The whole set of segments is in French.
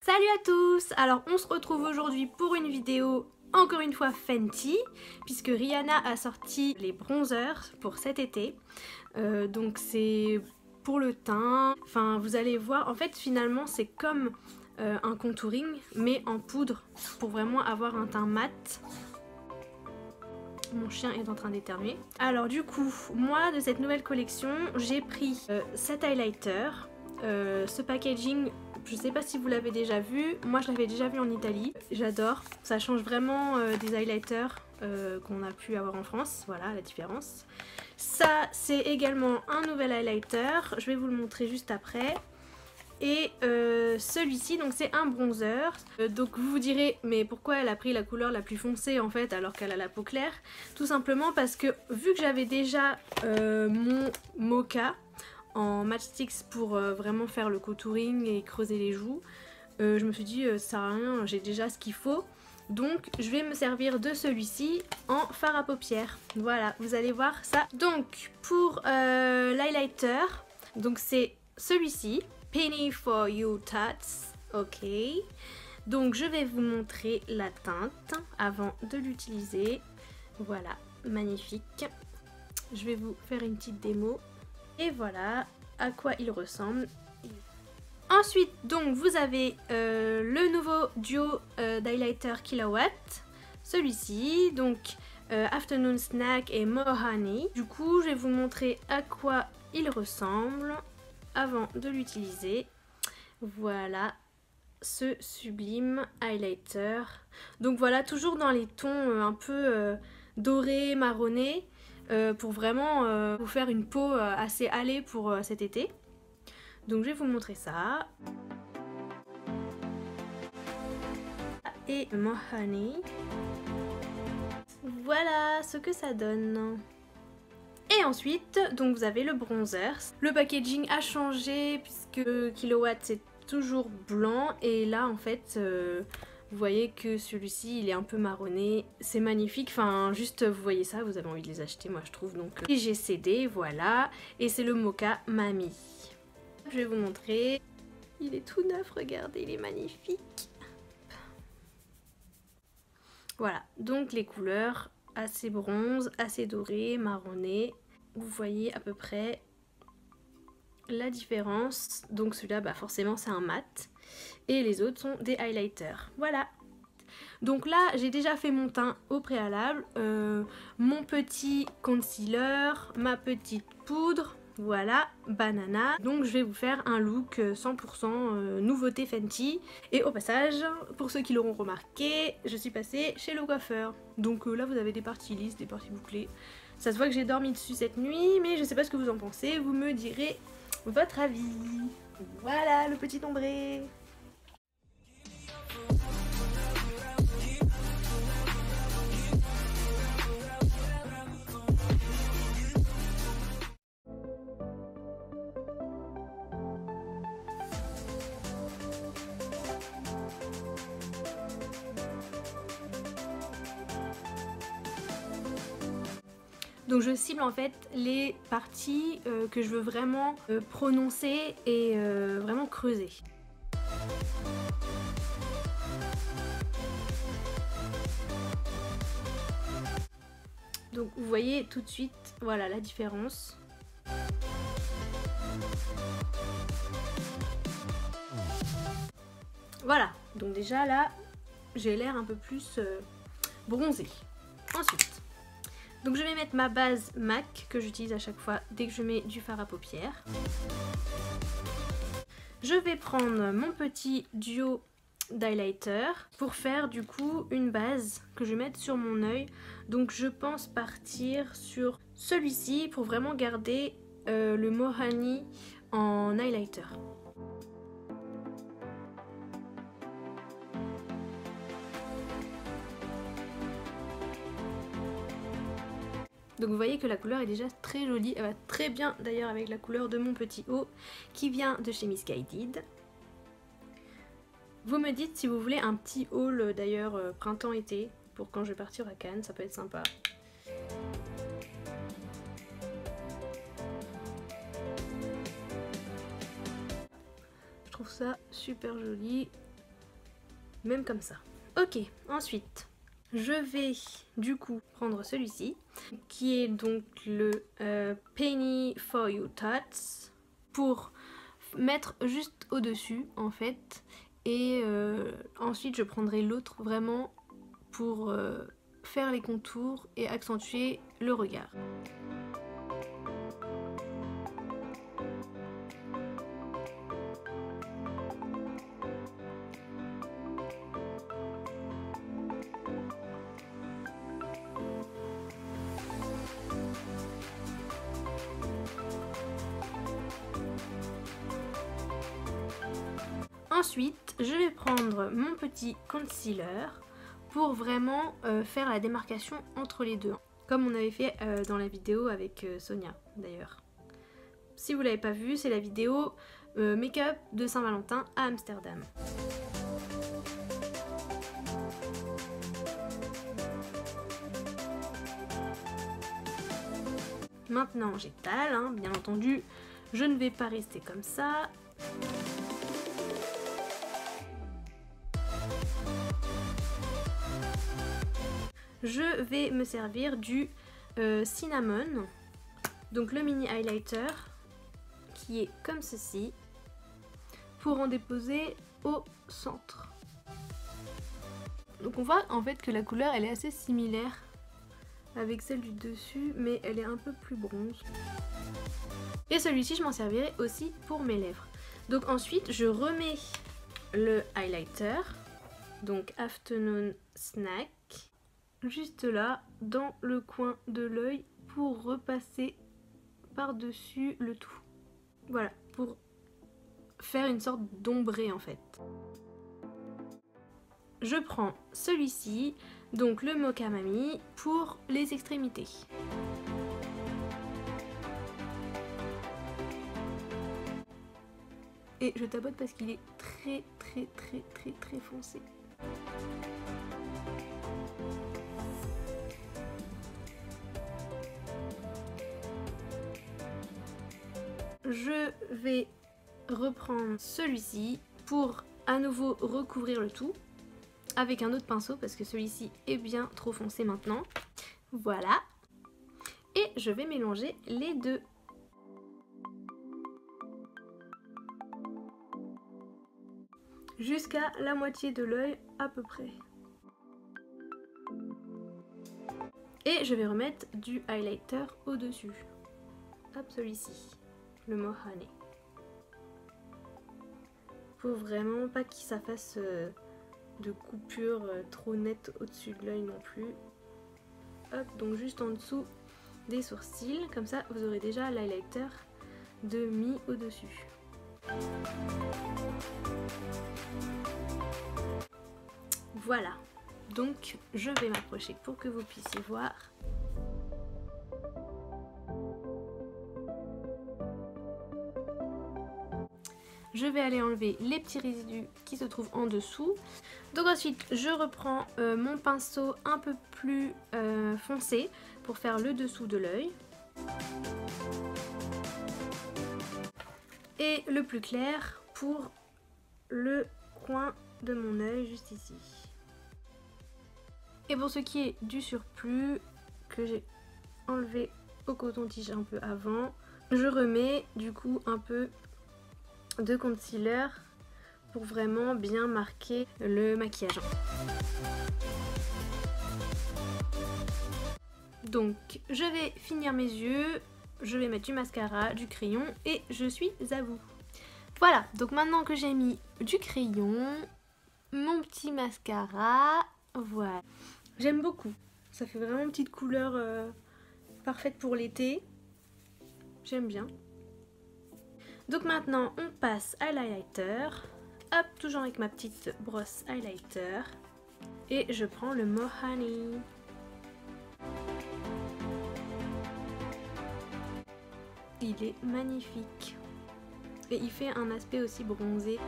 Salut à tous! Alors on se retrouve aujourd'hui pour une vidéo encore une fois Fenty, puisque Rihanna a sorti les bronzers pour cet été. Donc c'est pour le teint, enfin vous allez voir, en fait finalement c'est comme un contouring mais en poudre pour vraiment avoir un teint mat. Mon chien est en train d'éternuer. Alors du coup, moi de cette nouvelle collection, j'ai pris cet highlighter, ce packaging. Je sais pas si vous l'avez déjà vu, moi je l'avais déjà vu en Italie, j'adore, ça change vraiment des highlighters qu'on a pu avoir en France, voilà la différence. Ça c'est également un nouvel highlighter, je vais vous le montrer juste après. Et celui-ci donc c'est un bronzer, donc vous vous direz mais pourquoi elle a pris la couleur la plus foncée en fait alors qu'elle a la peau claire? Tout simplement parce que vu que j'avais déjà mon Mocha en matchsticks pour vraiment faire le contouring et creuser les joues, je me suis dit ça sert à rien, j'ai déjà ce qu'il faut, donc je vais me servir de celui-ci en fard à paupières. Voilà, vous allez voir ça. Donc pour l'highlighter, donc c'est celui-ci, Penny for You Tats, ok. Donc je vais vous montrer la teinte avant de l'utiliser. Voilà, magnifique. Je vais vous faire une petite démo. Et voilà à quoi il ressemble. Ensuite, donc vous avez le nouveau duo d'highlighter Killawatt. Celui-ci, donc Afternoon Snack et Mohani. Du coup, je vais vous montrer à quoi il ressemble avant de l'utiliser. Voilà ce sublime highlighter. Donc voilà, toujours dans les tons un peu dorés, marronnés. Pour vraiment vous faire une peau assez hâlée pour cet été. Donc je vais vous montrer ça. Et Mohani. Voilà ce que ça donne. Et ensuite, donc vous avez le bronzer. Le packaging a changé puisque Killawatt c'est toujours blanc et là en fait vous voyez que celui-ci il est un peu marronné, c'est magnifique, enfin juste vous voyez ça, vous avez envie de les acheter moi je trouve, donc et j'ai cédé, voilà, et c'est le Mocha Mami. Je vais vous montrer, il est tout neuf, regardez, il est magnifique. Voilà, donc les couleurs assez bronze, assez doré, marronné, vous voyez à peu près la différence. Donc celui-là bah forcément c'est un mat et les autres sont des highlighters. Voilà. Donc là j'ai déjà fait mon teint au préalable, mon petit concealer, ma petite poudre, voilà, banana. Donc je vais vous faire un look 100% nouveauté Fenty. Et au passage, pour ceux qui l'auront remarqué, je suis passée chez le coiffeur. Donc là vous avez des parties lisses, des parties bouclées. Ça se voit que j'ai dormi dessus cette nuit, mais je sais pas ce que vous en pensez, vous me direz votre avis. Voilà le petit ombré. Donc je cible en fait les parties que je veux vraiment prononcer et vraiment creuser. Donc vous voyez tout de suite, voilà la différence. Voilà, donc déjà là, j'ai l'air un peu plus bronzée. Ensuite, donc je vais mettre ma base MAC que j'utilise à chaque fois dès que je mets du fard à paupières. Je vais prendre mon petit duo d'highlighter pour faire du coup une base que je vais mettre sur mon œil. Donc je pense partir sur celui-ci pour vraiment garder le Mohani en highlighter. Donc vous voyez que la couleur est déjà très jolie, elle va très bien d'ailleurs avec la couleur de mon petit haut qui vient de chez Missguided. Vous me dites si vous voulez un petit haul d'ailleurs printemps-été pour quand je vais partir à Cannes, ça peut être sympa. Je trouve ça super joli. même comme ça. Ok, ensuite, je vais du coup prendre celui-ci, qui est donc le Penny for You Tots, pour mettre juste au-dessus en fait. Et ensuite je prendrai l'autre vraiment pour faire les contours et accentuer le regard. Ensuite, je vais prendre mon petit concealer pour vraiment faire la démarcation entre les deux. Comme on avait fait dans la vidéo avec Sonia d'ailleurs. Si vous l'avez pas vu, c'est la vidéo make-up de Saint-Valentin à Amsterdam. Maintenant j'étale, hein, bien entendu, je ne vais pas rester comme ça. Je vais me servir du Cinnamon, donc le mini highlighter qui est comme ceci, pour en déposer au centre. Donc on voit en fait que la couleur elle est assez similaire avec celle du dessus, mais elle est un peu plus bronze. Et celui-ci je m'en servirai aussi pour mes lèvres. Donc ensuite je remets le highlighter, donc Afternoon Snack, juste là dans le coin de l'œil pour repasser par-dessus le tout. Voilà, pour faire une sorte d'ombré en fait. Je prends celui-ci, donc le Mocha Mami, pour les extrémités. Et je tapote parce qu'il est très foncé. Je vais reprendre celui-ci pour à nouveau recouvrir le tout avec un autre pinceau parce que celui-ci est bien trop foncé maintenant. Voilà. Et je vais mélanger les deux. Jusqu'à la moitié de l'œil à peu près. Et je vais remettre du highlighter au-dessus. Hop, celui-ci. Le Mohani. Pour vraiment pas qu'il ça fasse de coupure trop nette au-dessus de l'œil non plus. Hop, donc juste en dessous des sourcils, comme ça vous aurez déjà l'highlighter de mis au-dessus. Voilà, donc je vais m'approcher pour que vous puissiez voir. Je vais aller enlever les petits résidus qui se trouvent en dessous. Donc ensuite, je reprends mon pinceau un peu plus foncé pour faire le dessous de l'œil. Et le plus clair pour le coin de mon œil, juste ici. Et pour ce qui est du surplus que j'ai enlevé au coton-tige un peu avant, je remets du coup un peu de concealer pour vraiment bien marquer le maquillage. Donc je vais finir mes yeux, je vais mettre du mascara, du crayon et je suis à vous. Voilà, donc maintenant que j'ai mis du crayon, mon petit mascara, voilà. J'aime beaucoup, ça fait vraiment une petite couleur parfaite pour l'été, j'aime bien. Donc maintenant on passe à l'highlighter, hop, toujours avec ma petite brosse highlighter et je prends le Mohani. Il est magnifique et il fait un aspect aussi bronzé.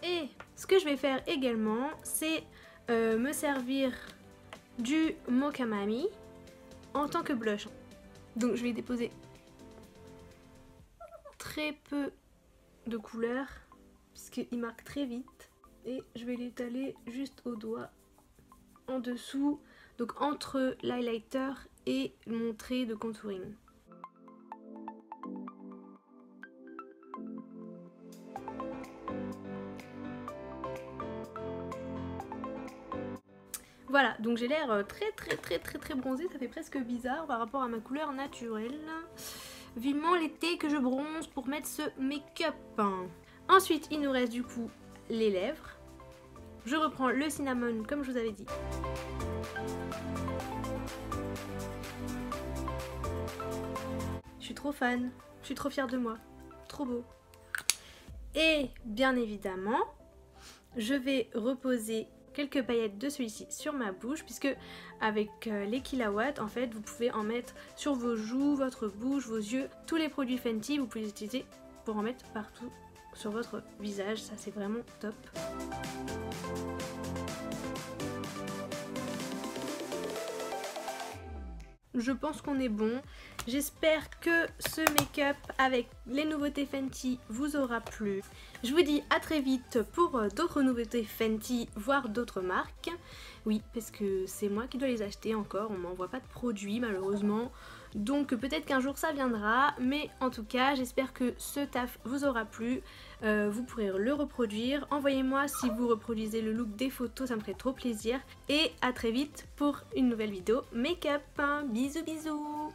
Et ce que je vais faire également, c'est me servir du Mocha Mami en tant que blush. Donc je vais déposer très peu de couleur puisqu'il marque très vite. Et je vais l'étaler juste au doigt en dessous, donc entre l'highlighter et mon trait de contouring. Voilà, donc j'ai l'air très bronzée, ça fait presque bizarre par rapport à ma couleur naturelle. Vivement l'été que je bronze pour mettre ce make-up. Ensuite, il nous reste du coup les lèvres. Je reprends le cinnamon comme je vous avais dit. Je suis trop fan, je suis trop fière de moi, trop beau. Et bien évidemment, je vais reposer quelques paillettes de celui-ci sur ma bouche puisque avec les kilowatts en fait vous pouvez en mettre sur vos joues, votre bouche, vos yeux, tous les produits Fenty vous pouvez les utiliser pour en mettre partout sur votre visage, ça c'est vraiment top. Je pense qu'on est bon. J'espère que ce make-up avec les nouveautés Fenty vous aura plu. Je vous dis à très vite pour d'autres nouveautés Fenty, voire d'autres marques. Oui, parce que c'est moi qui dois les acheter encore, on m'envoie pas de produits malheureusement. Donc peut-être qu'un jour ça viendra, mais en tout cas j'espère que ce taf vous aura plu. Vous pourrez le reproduire. Envoyez-moi si vous reproduisez le look des photos, ça me ferait trop plaisir. Et à très vite pour une nouvelle vidéo make-up. Bisous bisous.